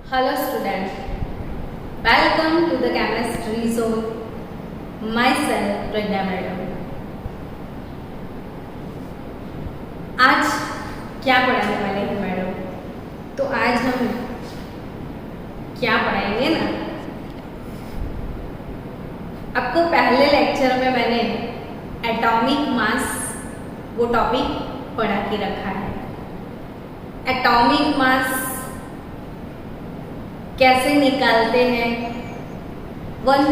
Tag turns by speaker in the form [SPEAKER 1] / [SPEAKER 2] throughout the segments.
[SPEAKER 1] Hello student, welcome to the chemistry zone. Myself Pragya madam. आज क्या पढ़ाने वाले हैं मैडम? तो आज हम क्या पढ़ाएंगे ना, आपको पहले लेक्चर में मैंने एटॉमिक मास वो टॉपिक पढ़ा के रखा है। एटॉमिक मास कैसे निकालते हैं, 1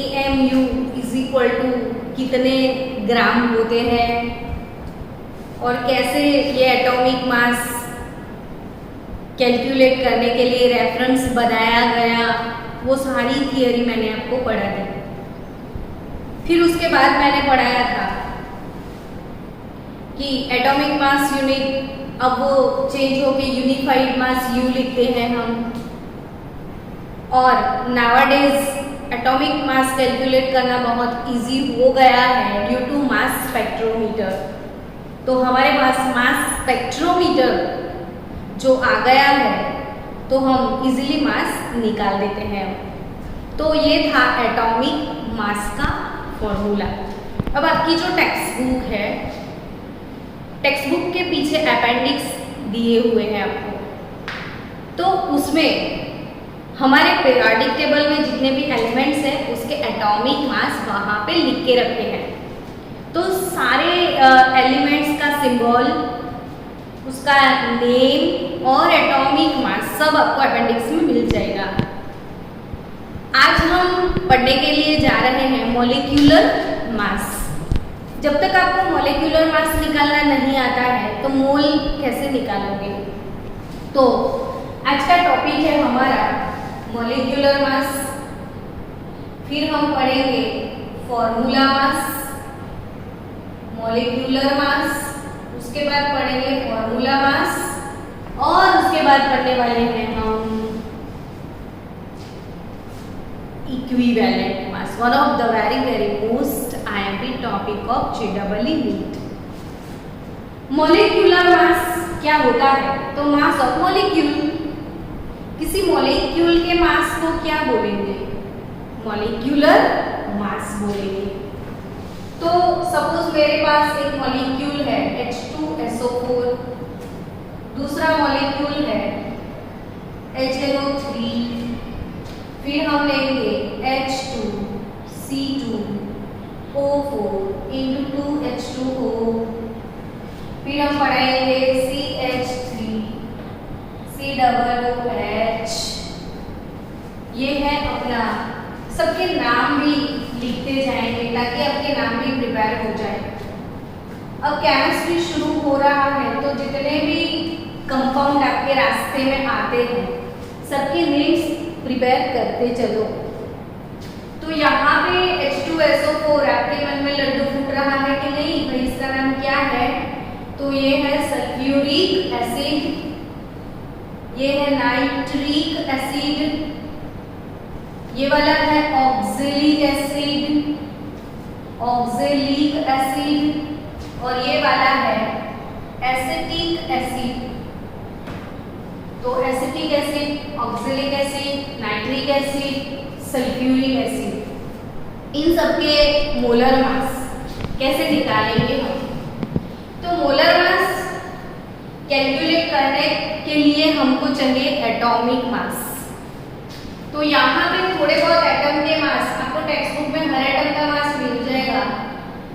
[SPEAKER 1] AMU इज इक्वल टू कितने ग्राम होते हैं, और कैसे ये एटॉमिक मास कैलकुलेट करने के लिए रेफरेंस बनाया गया, वो सारी थियरी मैंने आपको पढ़ा दी। फिर उसके बाद मैंने पढ़ाया था कि एटॉमिक मास यूनिट अब वो चेंज होके यूनिफाइड मास U लिखते हैं हम, और नावाडेज एटॉमिक मास कैलकुलेट करना बहुत इजी हो गया है ड्यू टू मास स्पेक्ट्रोमीटर। तो हमारे पास मास स्पेक्ट्रोमीटर जो आ गया है तो हम इजीली मास निकाल देते हैं। तो ये था एटॉमिक मास का फॉर्मूला। अब आपकी जो टेक्स्ट बुक है, टेक्स्ट बुक के पीछे अपेंडिक्स दिए हुए हैं आपको, तो उसमें हमारे पीरियोडिक टेबल में जितने भी एलिमेंट्स हैं उसके एटॉमिक मास वहाँ पे लिख के रखे हैं। तो सारे एलिमेंट्स का सिंबल, उसका नेम और एटॉमिक मास सब आपको अपेंडिक्स में मिल जाएगा। आज हम पढ़ने के लिए जा रहे हैं मॉलिक्यूलर मास। जब तक आपको मॉलिक्यूलर मास निकालना नहीं आता है तो मोल कैसे निकालोगे? तो आज का टॉपिक है हमारा मॉलिक्यूलर मास, फिर हम पढ़ेंगे फॉर्मूला मास, मॉलिक्यूलर मास, उसके बाद पढ़ेंगे फॉर्मूला मास, और उसके बाद पढ़ने वाले हैं हम equivalent mass, one of the very most IMP topic of JEE NEET. Molecular mass क्या होता है? तो मास ऑफ मॉलिक्यूल, किसी मॉलिक्यूल के मास को क्या बोलेंगे? मॉलिक्यूलर मास बोलेंगे। तो सपोज मेरे पास एक मॉलिक्यूल है H2SO4, दूसरा मॉलिक्यूल है HNO3, फिर हम लेंगे H2C2O4 into 2H2O, फिर हम पढ़ाएंगे CH3COOH। ये है अपना, सबके नाम भी लिखते जाएंगे ताकि आपके नाम भी प्रिपेयर हो जाए। अब केमिस्ट्री शुरू हो रहा है तो जितने भी कंपाउंड आपके रास्ते में आते हैं सबके नेम्स प्रिपेयर करते चलो। तो यहाँ पे H2SO4, आपके मन में लड्डू फूट रहा है कि नहीं भाई इसका नाम क्या है? तो ये है सल्फ्यूरिक एसिड, ये है नाइट्रिक एसिड, ये वाला है ऑक्जेलिक एसिड, और ये वाला है एसिटिक एसिड। तो acetic acid, oxalic acid, nitric acid, sulphuric acid, इन सबके मोलर मास कैसे निकालेंगे हम? तो मोलर मास कैलकुलेट करने के लिए हमको चाहिए एटॉमिक मास। तो यहाँ पे थोड़े बहुत एटम के मास आपको टेक्स्ट बुक में हर एटम का मास मिल जाएगा,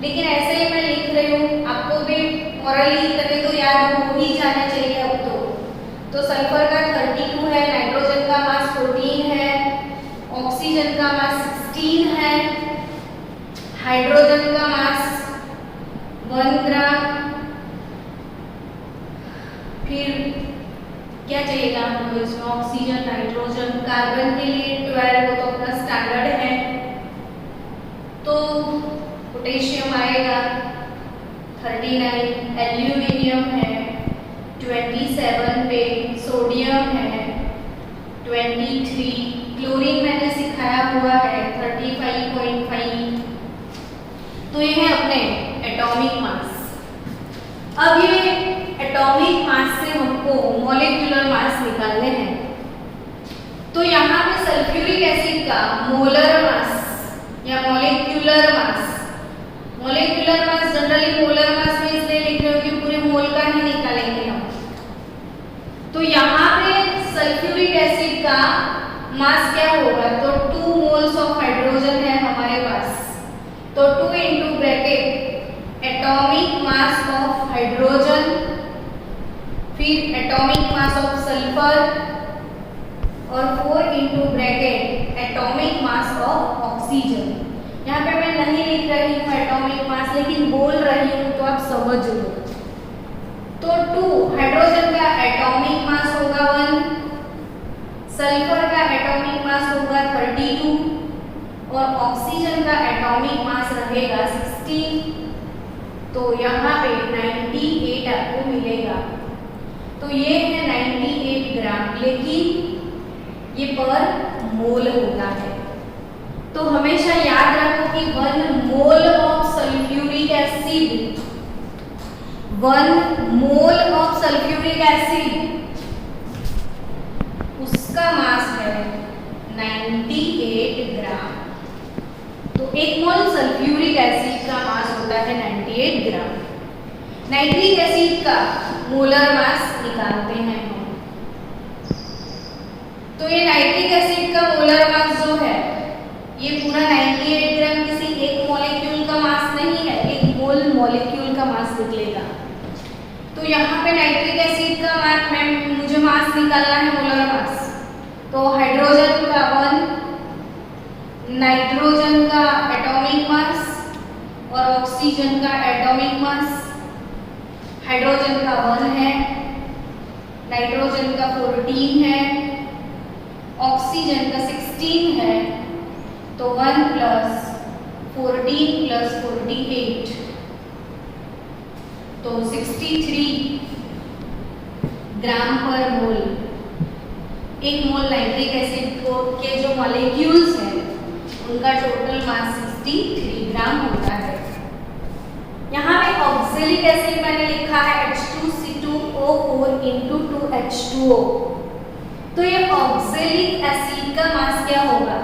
[SPEAKER 1] लेकिन ऐसे ही मैं लिख रही हूँ, आपको भी ओरली तभी तो याद हो ही जाना चाहिए अब तो सल्फर का 32 है, नाइट्रोजन का मास 14 है, ऑक्सीजन का मास 16 है, हाइड्रोजन का मास 1 ग्राम, फिर क्या चाहिएगा हमको इसमें? ऑक्सीजन, नाइट्रोजन, कार्बन के लिए 12, वो तो अपना स्टैंडर्ड है। तो पोटेशियम आएगा 39, एल्यूमिनियम है 27 पे, सोडियम है 23, क्लोरीन मैंने सिखाया हुआ है 35.5। तो ये है अपने एटॉमिक मास। अब ये एटॉमिक मास से हमको मॉलिक्यूलर मास निकालने हैं। तो यहाँ पे सल्फ्यूरिक एसिड का मोलर मास या molecular mass, molecular mass generally molar mass में इसलिए लिख रहे हो कि पूरे मोल का ही निकालेंगे हम। तो यहाँ पे सल्फ्यूरिक एसिड का मास क्या होगा, तो 2 मोल्स ऑफ हाइड्रोजन है हमारे पास, तो 2 into bracket atomic mass of hydrogen, फिर एटॉमिक मास ऑफ सल्फर और 4 into bracket atomic mass of oxygen. यहाँ पे मैं नहीं लिख रही हूँ एटॉमिक मास, लेकिन बोल रही हूँ तो आप समझ लो। तो 2 हाइड्रोजन का एटॉमिक मास होगा 1, सल्फर का एटॉमिक मास होगा 32 और ऑक्सीजन का एटॉमिक मास रहेगा 16। तो यहाँ पे 98 आपको मिलेगा। तो ये है 98 ग्राम, लेकिन ये पर मोल होता है। तो हमेशा याद रखो कि 1 mole of sulphuric acid, 1 mole of sulphuric acid उसका मास है 98 ग्राम। तो 1 मोल सल्फ्यूरिक एसिड का मास होता है 98 ग्राम। नाइट्रिक एसिड का मोलर मास निकालते हैं हम। तो ये नाइट्रिक एसिड का मोलर मास जो है ये पूरा 98 ग्राम किसी एक मॉलिक्यूल का मास नहीं है, एक मोल मॉलिक्यूल का मास निकलेगा। तो यहाँ पे नाइट्रिक एसिड का मुझे मास निकालना है, मोलर मास। तो हाइड्रोजन का 1, नाइट्रोजन का एटॉमिक मास और ऑक्सीजन का एटॉमिक मास। हाइड्रोजन का 1 है, नाइट्रोजन का 14 है, ऑक्सीजन का 16 है। तो 1 + 14 + 48 तो 63 ग्राम पर मोल। 1 मोल नाइट्रिक एसिड के जो मॉलिक्यूल्स हैं उनका टोटल मास 63 ग्राम होता है। यहाँ पे ऑक्जेलिक एसिड मैंने लिखा है H2C2O4 × 2H2O। तो ये ऑक्जेलिक एसिड का मास क्या होगा,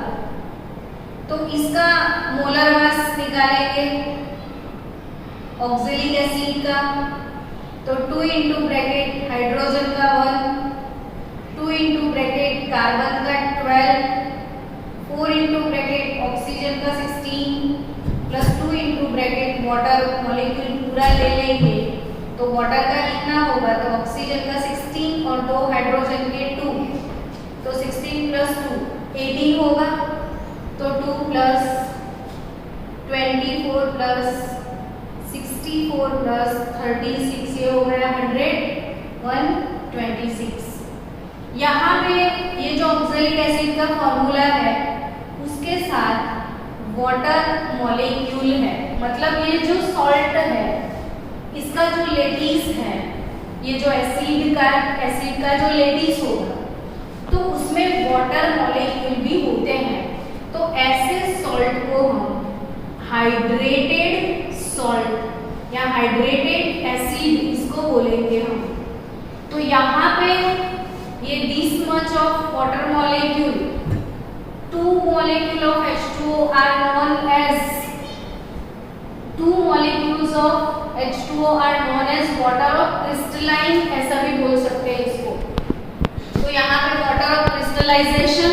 [SPEAKER 1] तो इसका मोलर मास निकालेंगे ऑक्जेलिक एसिड का। तो 2 इंटू ब्रैकेट हाइड्रोजन का 1, 2 इंटू ब्रैकेट कार्बन का 12, 4 इंटू ब्रैकेट ऑक्सीजन का 16 plus 2 into bracket water molecule पूरा ले लेंगे तो वाटर का कितना होगा, तो ऑक्सीजन का 16 और 2 हाइड्रोजन के 2, तो 16 + 2 18 होगा। तो 2 + 24 + 64 + 36 ये हो गया 126। यहाँ पे ये जो ऑक्जेलिक एसिड का फॉर्मूला है उसके साथ वाटर मॉलिक्यूल है, मतलब ये जो सॉल्ट है इसका जो लेटिस है, ये जो एसिड का जो लेटिस होगा तो उसमें वाटर मॉलिक्यूल भी होते हैं। तो ऐसे सॉल्ट को हम हाइड्रेटेड सॉल्ट या हाइड्रेटेड एसिड इसको बोलेंगे हम। तो यहाँ पे ये this much of water molecule, 2 molecule of H2O are known as 2 molecules of H2O are known as water of crystalline, ऐसा भी बोल सकते हैं इसको। तो यहाँ पे वाटर ऑफ क्रिस्टलाइजेशन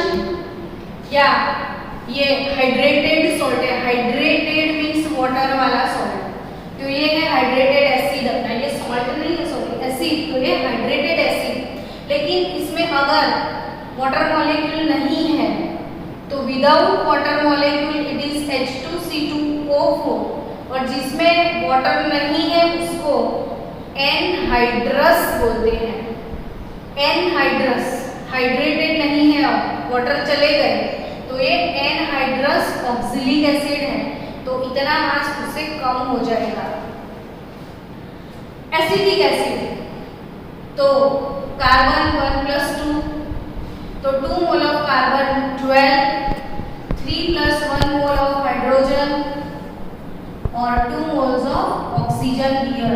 [SPEAKER 1] या ये हाइड्रेटेड सॉल्ट है, हाइड्रेटेड मीन्स वाटर वाला सॉल्ट। तो ये है हाइड्रेटेड एसिड अपना, ये सॉल्ट नहीं है सॉरी एसिड, तो ये हाइड्रेटेड एसिड। लेकिन इसमें अगर वाटर मॉलिक्यूल नहीं है तो without water molecule it is H2C2O4, और जिसमें वाटर नहीं है उसको एनहाइड्रस बोलते हैं। एनहाइड्रस, हाइड्रेटेड नहीं है अब वाटर चले गए तो ये एनहाइड्रस ऑक्जेलिक एसिड है, तो इतना मास उससे कम हो जाएगा। एसिटिक एसिड तो कार्बन 1 + 2 तो 2 mole of carbon 12, 3 + 1 mole of hydrogen और 2 मोल्स ऑफ ऑक्सीजन हियर।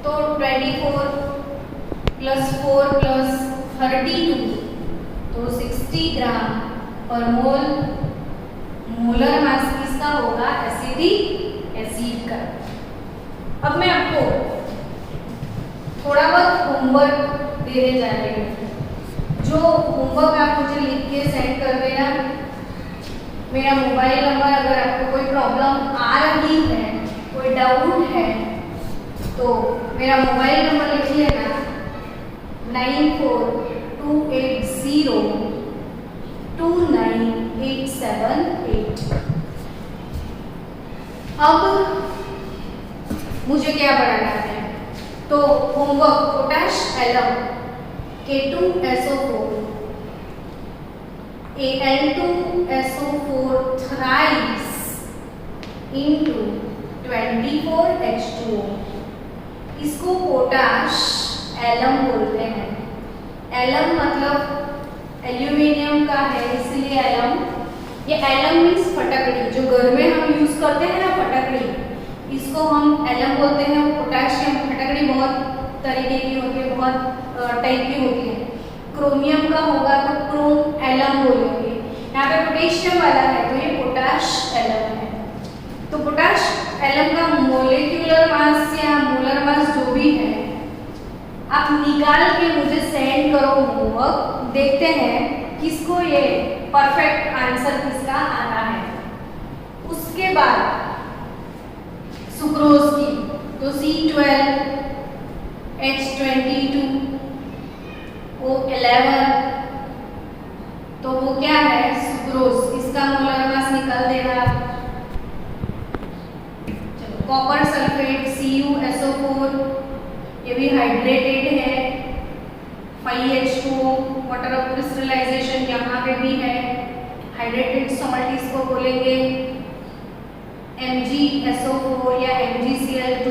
[SPEAKER 1] तो 24 + 4 + 32 तो 60 ग्राम पर मोल। मोलर मास किसका होगा? एसिड का। अब मैं आपको थोड़ा बहुत होमवर्क देने जा रही हूँ। जो होमवर्क आप मुझे लिख के सेंड कर देना। मेरा मोबाइल नंबर, अगर आपको कोई प्रॉब्लम आ रही है, कोई डाउट है, तो मेरा मोबाइल नंबर लिख लेना 9428029878। अब मुझे क्या पढ़ाना है? तो homework potash alum K2SO4 Al2SO4 thrice into 24H2O। इसको पोटाश एलम बोलते हैं। एलम मतलब एल्यूमिनियम का है, इसलिए एलम। ये एलम मीन्स फटकड़ी, जो घर में हम यूज करते हैं ना, फटकड़ी, इसको हम एलम बोलते हैं। पोटाशियम फटकड़ी बहुत तरीके की होती है, बहुत टाइप की होती है। क्रोमियम का होगा तो क्रोम एलम बोलेंगे। यहाँ पे पोटेशियम वाला है तो ये पोटाश एलम है। तो पोटाश एलम का मोलिक्यूलर मास या मोलर मास जो भी है, आप निकाल के मुझे सेंड करो होमवर्क। देखते हैं किसको ये परफेक्ट आंसर किसका आता है। उसके बाद सुक्रोज की, तो C12H22O11, तो वो क्या है? सुक्रोज। इसका मोलर मास निकल देगा। चलो, कॉपर सल्फेट CuSO4, ये भी हाइड्रेटेड है। 5H2O, वाटर ऑफ क्रिस्टलाइजेशन यहाँ पे भी है। हाइड्रेटेड सॉल्ट इसको बोलेंगे। MgSO4 या MgCl2,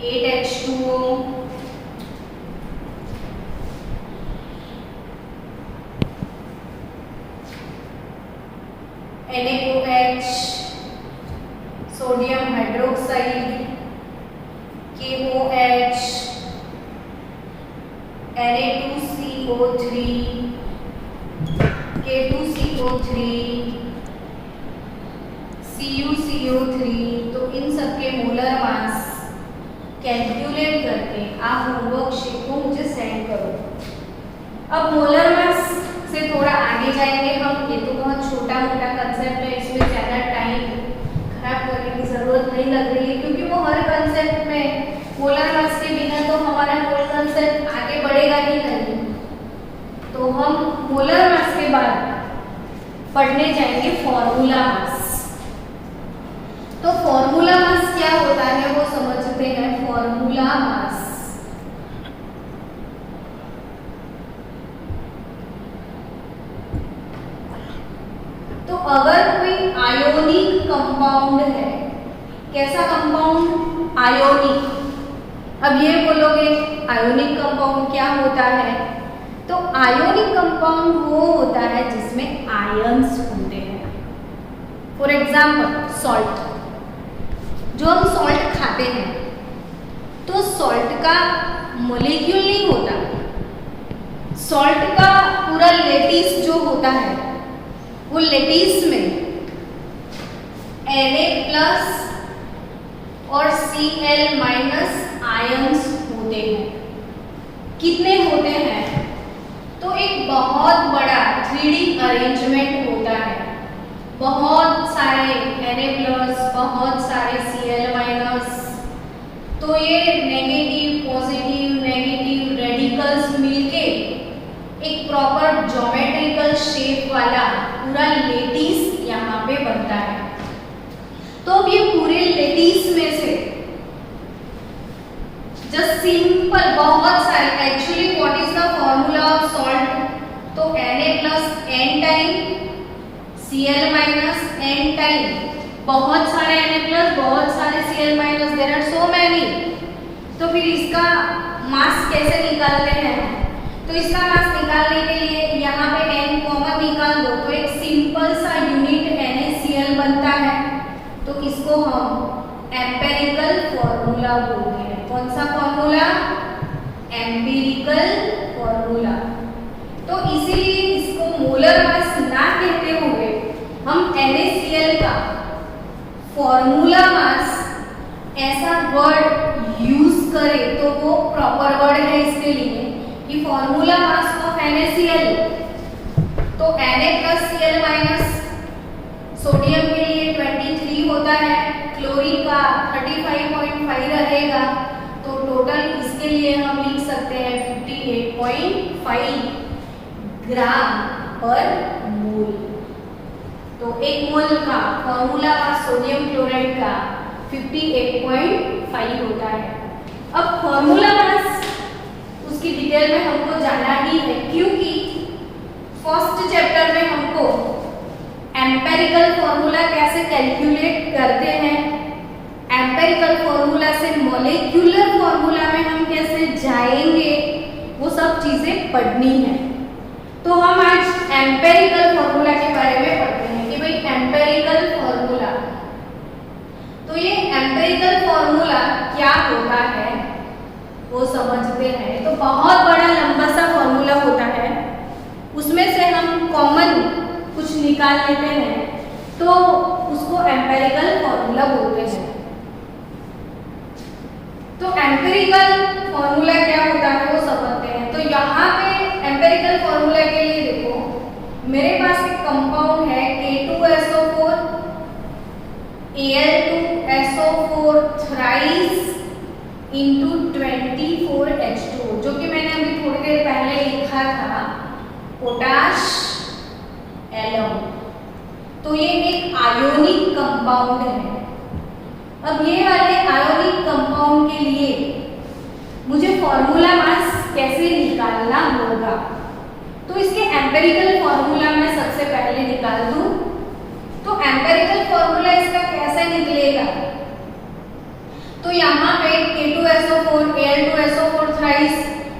[SPEAKER 1] 8H2O, NaOH, sodium hydroxide, KOH, Na2CO3, K2CO3, CuCO3। तो इन सबके मोलर मास कैलकुलेट करके आप होमवर्क शीट को मुझे सेंड करो। अब मोलर मास से थोड़ा आगे जाएंगे हम। ये तो बहुत छोटा मोटा कंसेप्ट है, इसमें ज़्यादा टाइम खराब करने की ज़रूरत नहीं लग रही है, क्योंकि वो हर कंसेप्ट में मोलर मास के बिना तो हमारा कोई कंसेप्ट आगे बढ़ेगा ही नहीं। तो हम मोलर मास के बाद पढ़ने जाएंगे फॉर्मूला मास। तो फॉर्मूला मास क्या होता है वो समझते हैं। फॉर्मूला मास, तो अगर कोई आयोनिक कंपाउंड है, कैसा कंपाउंड? आयोनिक। अब ये बोलोगे आयोनिक कंपाउंड क्या होता है? तो आयोनिक कंपाउंड वो होता है जिसमें आयंस होते हैं। फॉर एग्जाम्पल सॉल्ट, जो हम सॉल्ट खाते हैं, तो सॉल्ट का मॉलिक्यूल नहीं होता। सॉल्ट का पूरा लेटिस जो होता है, वो लेटिस में Na+ और Cl- आयंस होते हैं। कितने होते हैं? तो एक बहुत बड़ा 3D अरेंजमेंट होता है। बहुत सारे Na+, बहुत सारे Cl-, तो ये नेगेटिव पॉजिटिव नेगेटिव रेडिकल्स मिलके एक प्रॉपर ज्योमेट्रिकल शेप वाला पूरा लेटिस यहाँ पे बनता है। तो अब ये पूरे लेटिस में से जस्ट सिंपल बहुत सारे, actually what is the formula of salt? तो Na+ n time, Cl- n time, बहुत सारे Na+, बहुत सारे Cl-, there are so many. तो फिर इसका मास कैसे निकालते हैं? तो इसका मास निकालने के लिए यहाँ पे n कॉमन निकाल दो, तो एक सिंपल सा यूनिट NaCl बनता है। तो इसको हम एम्पिरिकल फॉर्मूला बोलते हैं। कौन सा फॉर्मूला? Empirical formula. तो इसीलिए NaCl का फॉर्मूला मास ऐसा वर्ड यूज करें तो वो प्रॉपर वर्ड है इसके लिए कि फॉर्मूला मास ऑफ NaCl, तो Na+Cl- सोडियम के लिए 23 होता है, क्लोरीन का 35.5 रहेगा, तो टोटल इसके लिए हम लिख सकते हैं 58.5 ग्राम पर मोल। तो एक मोल का फॉर्मूला मास सोडियम क्लोराइड का 58.5 होता है। अब फॉर्मूला मास उसकी डिटेल में हमको जानना ही है, क्योंकि फर्स्ट चैप्टर में हमको एम्पेरिकल फॉर्मूला कैसे कैलकुलेट करते हैं, एम्पेरिकल फॉर्मूला से मॉलिक्यूलर फॉर्मूला में हम कैसे जाएंगे, वो सब चीजें पढ़नी है। तो हम आज एम्पेरिकल फॉर्मूला के बारे में पढ़ते हैं कि भाई एम्पेरिकल फॉर्मूला, तो ये एम्पेरिकल फॉर्मूला क्या होता है वो समझते हैं। तो बहुत बड़ा लंबा सा फॉर्मूला होता है, उसमें से हम कॉमन कुछ निकाल लेते हैं, तो उसको एम्पेरिकल फॉर्मूला बोलते हैं। तो एम्पेरिकल फॉर्मूला क्या होता है वो समझते हैं। तो यहाँ पे एम्पेरिकल फॉर्मूला के लिए देखो, मेरे पास एक कंपाउंड है K2SO4 Al2SO4 thrice into 24H2, जो कि मैंने अभी थोड़ी देर पहले लिखा था पोटाश एलम। तो ये एक आयोनिक कंपाउंड है। अब ये वाले आयोनिक कंपाउंड के लिए मुझे फॉर्मूला मास कैसे निकालना होगा, तो इसके एम्पेरिकल फॉर्मूला मैं सबसे पहले निकाल दूं। तो एम्पेरिकल फॉर्मूला इसका कैसे निकलेगा, तो यहाँ पे K2SO4 Al2SO4 थ्राइस,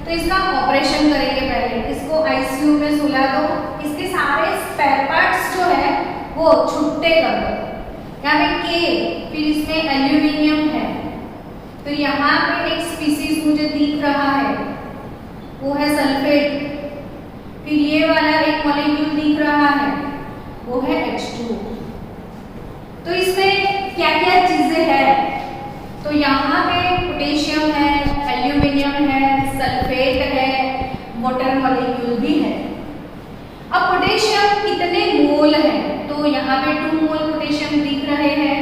[SPEAKER 1] तो इसका ऑपरेशन करेंगे। पहले इसको आईसीयू में सुला दो, इसके सारे स्पेयर पार्ट्स जो है वो छुट्टे कर दो। यहाँ पे K, फिर इसमें एल्यूमिनियम है, फिर यहाँ पे एक स्पीसीज मुझे दिख रहा है वो है सल्फेट, फिर ये वाला एक मॉलिक्यूल दिख रहा है वो है H2। तो इसमें क्या क्या चीजें हैं, तो यहाँ पे पोटेशियम है, एल्यूमिनियम है, सल्फेट है, वाटर मॉलिक्यूल भी है। अब पोटेशियम कितने मोल है, तो यहाँ पे 2 मोल पोटेशियम दिख रहे हैं,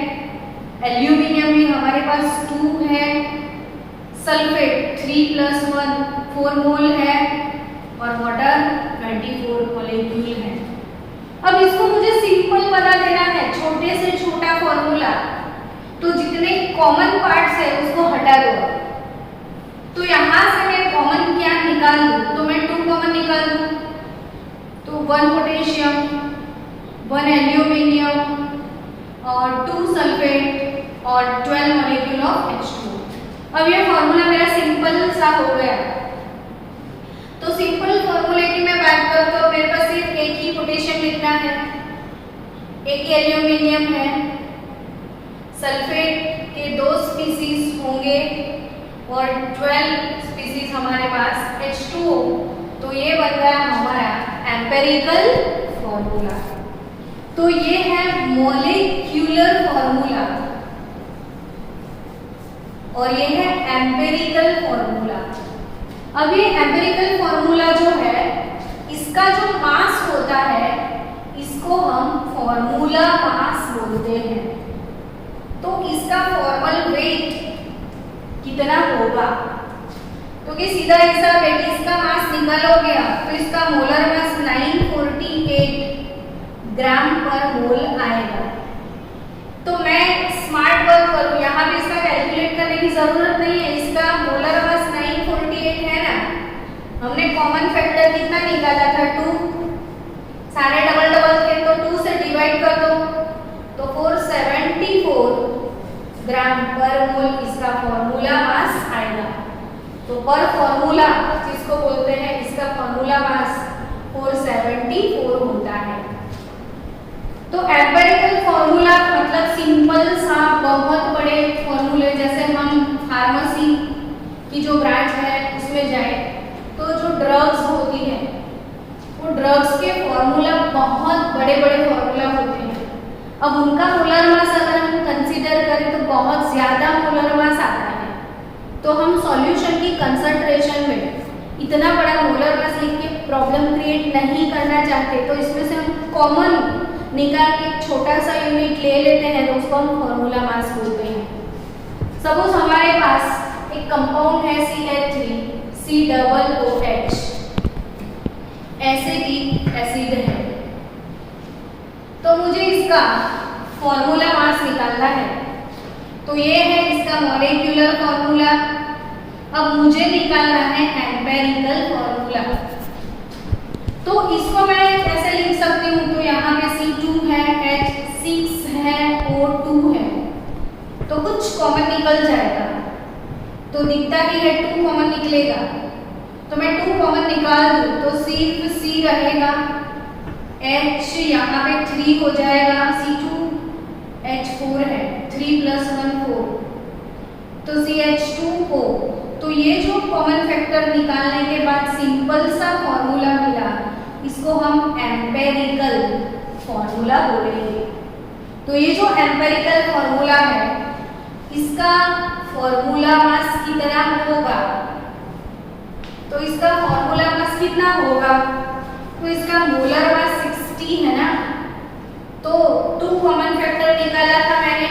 [SPEAKER 1] एल्यूमिनियम भी हमारे पास 2 है, सल्फेट 3 + 1 4 मोल है, और वाटर 24 मॉलिक्यूल है। अब इसको मुझे सिंपल बना देना है, छोटे से छोटा फॉर्मूला, तो जितने कॉमन पार्ट्स है उसको हटा दो। तो यहाँ से मैं कॉमन क्या निकाल दूँ, तो मैं 2 कॉमन निकाल दूँ, तो 1 पोटेशियम, 1 एल्यूमिनियम और 2 सल्फेट और 12 मॉलिक्यूल ऑफ H2। अब ये फॉर्मूला मेरा सिंपल सा हो गया। तो सिंपल फॉर्मूले की मैं बात करूँ तो मेरे पास सिर्फ एक ही पोटेशियम लिखना है, एक ही एल्यूमिनियम है, सल्फेट के 2 स्पीसीज होंगे और 12 स्पीसीज हमारे पास H2O। तो ये बन गया हमारा एम्पेरिकल फॉर्मूला। तो ये है मॉलिक्यूलर फॉर्मूला और ये है एम्पेरिकल फॉर्मूला। अब ये एम्पेरिकल फॉर्मूला जो है, इसका जो मास होता है इसको हम फॉर्मूला मास बोलते हैं। तो इसका फॉर्मल वेट कितना होगा, क्योंकि सीधा हिसाब है कि इसका मास निकालोगे आप तो इसका मोलर मास 948 ग्राम पर मोल आएगा। तो मैं स्मार्ट वर्क करूँ, यहाँ पे इसका कैलकुलेट करने की जरूरत नहीं है, इसका मोलर मास 948 है ना, हमने कॉमन फैक्टर कितना निकाला था 2, सारे डबल थे तो 2 से डिवाइड कर दो तो 474 ग्राम पर मोल इसका फॉर्मूला मास आएगा। तो पर फॉर्मूला जिसको बोलते हैं इसका फॉर्मूला मास 474 होता है। तो एम्पेरिकल फॉर्मूला मतलब सिंपल सा बहुत बड़े फॉर्मूले, जैसे हम फार्मेसी की जो ब्रांच है उसमें जाए तो जो ड्रग्स होती है वो ड्रग्स के फॉर्मूला बहुत बड़े बड़े फॉर्मूला होते हैं। अब उनका मोलर मास अगर हम कंसीडर करें तो बहुत ज्यादा मोलर मास आता है, तो हम सॉल्यूशन की कंसंट्रेशन में इतना बड़ा मोलर मास लिख के प्रॉब्लम क्रिएट नहीं करना चाहते, तो इसमें से हम कॉमन निकाल के छोटा सा यूनिट ले लेते हैं, तो उसको हम फॉर्मूला मास बोलते हैं। सपोज हमारे पास एक कंपाउंड है CH3 COOH, एसिडिक एसिड है, तो मुझे इसका फॉर्मूला मास निकालना है। तो ये है इसका मॉलिक्यूलर फॉर्मूला। अब मुझे निकालना है एम्पिरिकल फॉर्मूला। तो इसको मैं कैसे लिख सकती हूँ, तो यहाँ पे C2 है, H6 है, O2 है, तो कुछ कॉमन निकल जाएगा, तो दिखता भी है 2 कॉमन निकलेगा, तो मैं 2 कॉमन निकाल दूँ तो सिर्फ C रहेगा, H यहाँ पे 3 हो जाएगा, C2H4 है, 3 + 1 4, तो CH2O। तो ये जो कॉमन फैक्टर निकालने के बाद सिंपल सा फॉर्मूला मिला, इसको हम एम्पिरिकल फॉर्मूला बोलेंगे। तो ये जो एम्पिरिकल फॉर्मूला है, इसका फॉर्मूला मास कितना होगा, तो इसका फॉर्मूला मास कितना होगा, तो इसका मोलर मास 60 है ना, तो 2 कॉमन फैक्टर निकाला था मैंने,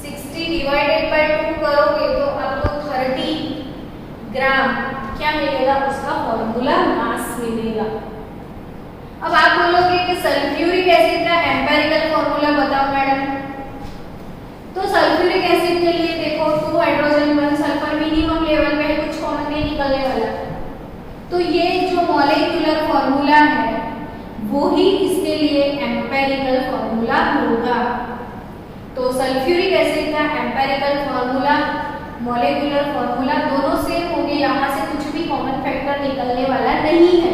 [SPEAKER 1] 60 डिवाइडेड बाय 2 करोगे तो आपको 30 ग्राम क्या मिलेगा, उसका फॉर्मूला मास मिलेगा। अब आप बोलोगे कि सल्फ्यूरिक एसिड का एम्पिरिकल फॉर्मूला बताओ मैडम, तो सल्फ्यूरिक एसिड के लिए देखो 2 हाइड्रोजन 1 सल्फर, मिनिमम लेवल पे कुछ कॉमन नहीं निकलने वाला, तो ये जो मॉलिक्यूलर फॉर्मूला है वो ही इसके लिए एम्पिरिकल फॉर्मूला होगा। तो सल्फ्यूरिक एसिड का एम्पिरिकल फॉर्मूला, मॉलिक्यूलर फॉर्मूला दोनों सेम होंगे, यहाँ से कुछ भी कॉमन फैक्टर निकलने वाला नहीं है।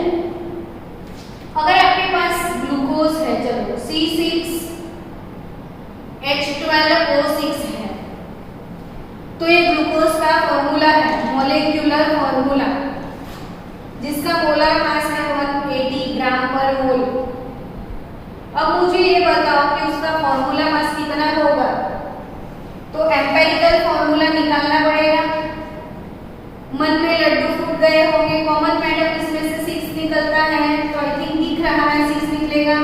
[SPEAKER 1] अगर आपके पास ग्लूकोज है, चलो C6H12O6 है, तो ये ग्लूकोज का फॉर्मूला है, मॉलिक्यूलर फॉर्मूला, जिसका मोलर मास है 180 ग्राम पर मोल। अब मुझे ये बताओ कि उसका फॉर्मूला मास कितना होगा, तो एम्पिरिकल फॉर्मूला निकालना पड़ेगा। मन में लड्डू फूट गए होंगे, कॉमन मैडम इसमें से 6 निकलता है, तो आई थिंक दिख रहा है 6 निकलेगा,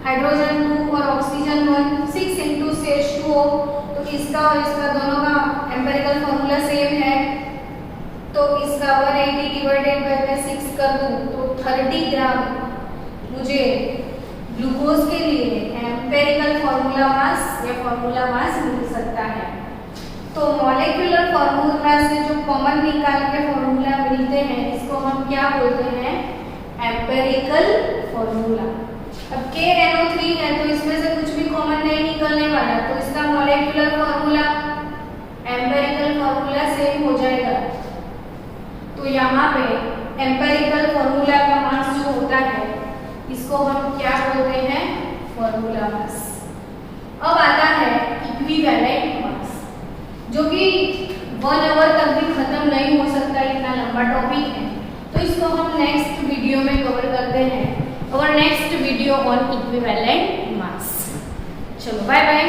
[SPEAKER 1] हाइड्रोजन 2 और ऑक्सीजन 1, 6 × CH2O, तो इसका और इसका दोनों का एम्पिरिकल फॉर्मूला सेम है, तो इसका 180 डिवाइडेड बाय 6 कर दूं तो 30 ग्राम मुझे ग्लूकोज के लिए एम्पिरिकल फॉर्मूला मास या फॉर्मूला मास मिल सकता है। तो मॉलिक्यूलर फॉर्मूला से जो कॉमन निकाल के फॉर्मूला मिलते हैं, इसको हम क्या बोलते हैं, एम्पिरिकल फॉर्मूला। अब KNO3 है, तो इसमें से कुछ भी कॉमन नहीं निकलने वाला, तो इसका molecular formula empirical formula same हो जाएगा। तो यहाँ पे एम्पिरिकल फॉर्मूला का मास जो होता है, इसको हम क्या बोलते हैं, फॉर्मूला मास। अब आता है इक्विवेलेंट मास, जो कि 1 आवर तक भी खत्म नहीं हो सकता, इतना लंबा टॉपिक है, तो इसको हम नेक्स्ट वीडियो में कवर करते हैं, और next video on equivalent mass. चलो बाय बाय।